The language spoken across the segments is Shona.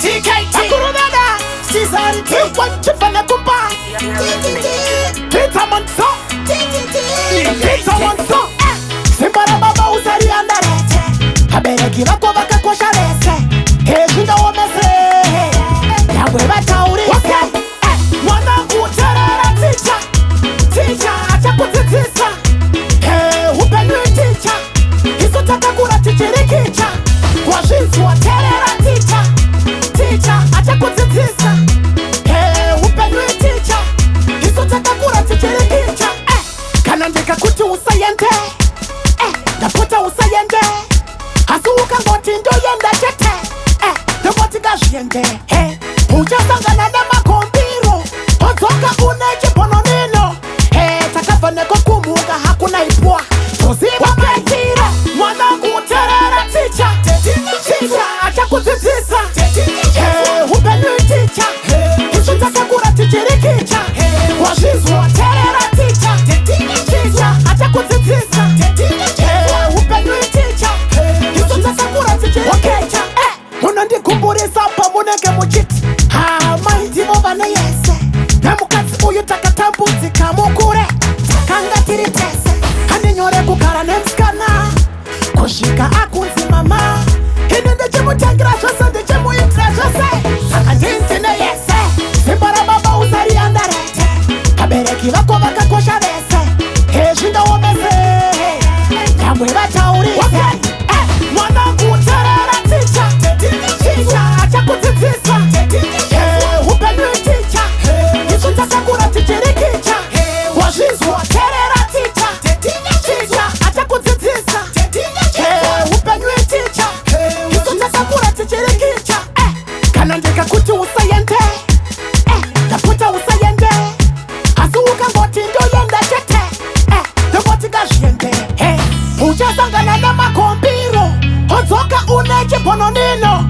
TKT Caesar T what you fella kumba Pizza Monso Pizza Monso Simbara baba usari andarete Habere kila kwa baka kwa sharese Hejinda wamese Yawe bataurise Mwana kuterera teacher Teacher acha kutitisa Upenwe teacher Hizo takakura tichirikicha Kwa jinsu wa terera teacher Teacher acha kutitisa Upenwe teacher Hizo takakura tichirikicha Kanandika kuti usayende Naputa usayende Hasuuka ngoti ndo yenda chete Ngoti gajiyende Ujasangana na makombiro Otoka uneche pono nino Takafane kukumuga hakuna ipua Tuziba metiro Mwana kuterera teacher Teacher acha kutitisa Upenwe teacher Hizo takakura tichirikicha Wajizu wa terera teacher Teacher acha kutitisa Upenwe teacher Hizo takakura tichirikicha Unandikumburiza pa munenge mujiti Maiti mobana yese Nemukatsi uyu takatambuzi kamukure Takangatiri tese Haninyore kukara nemskana Kushika akunzi mama Hinende jimu tengira jose Ndi jimu intra jose Saka jintine yese Simbara baba usari andarete Habere kila kwa baka kwa sharese Hejinda womese Yamwe bataurise Mwana kuterera teacher Teacher acha kutitisa Upenwe teacher Hizo takakura tichirikicha Wajizu wa terera teacher Teacher acha kutitisa Upenwe teacher Hizo takakura tichirikicha Kanandika kuti usayende Naputa usayende Hasuuka ngoti ndo yenda chete Ngoti gajiyende Ujasangana na makombiro Otoka uneche pono nino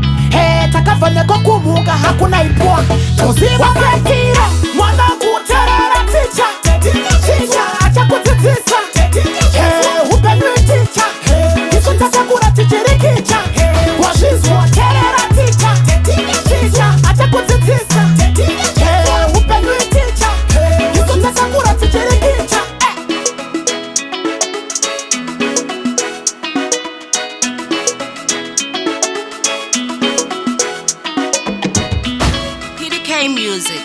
Takafane kukumuga hakuna ipua Tuziba metiro Mwana kuterera teacher Teacher acha kutitisa Upenwe teacher Hizo takakura tichirikicha Wajizu wa terera teacher Teacher acha kutitisa Upenwe teacher Hizo takakura tichirikicha PDK Music.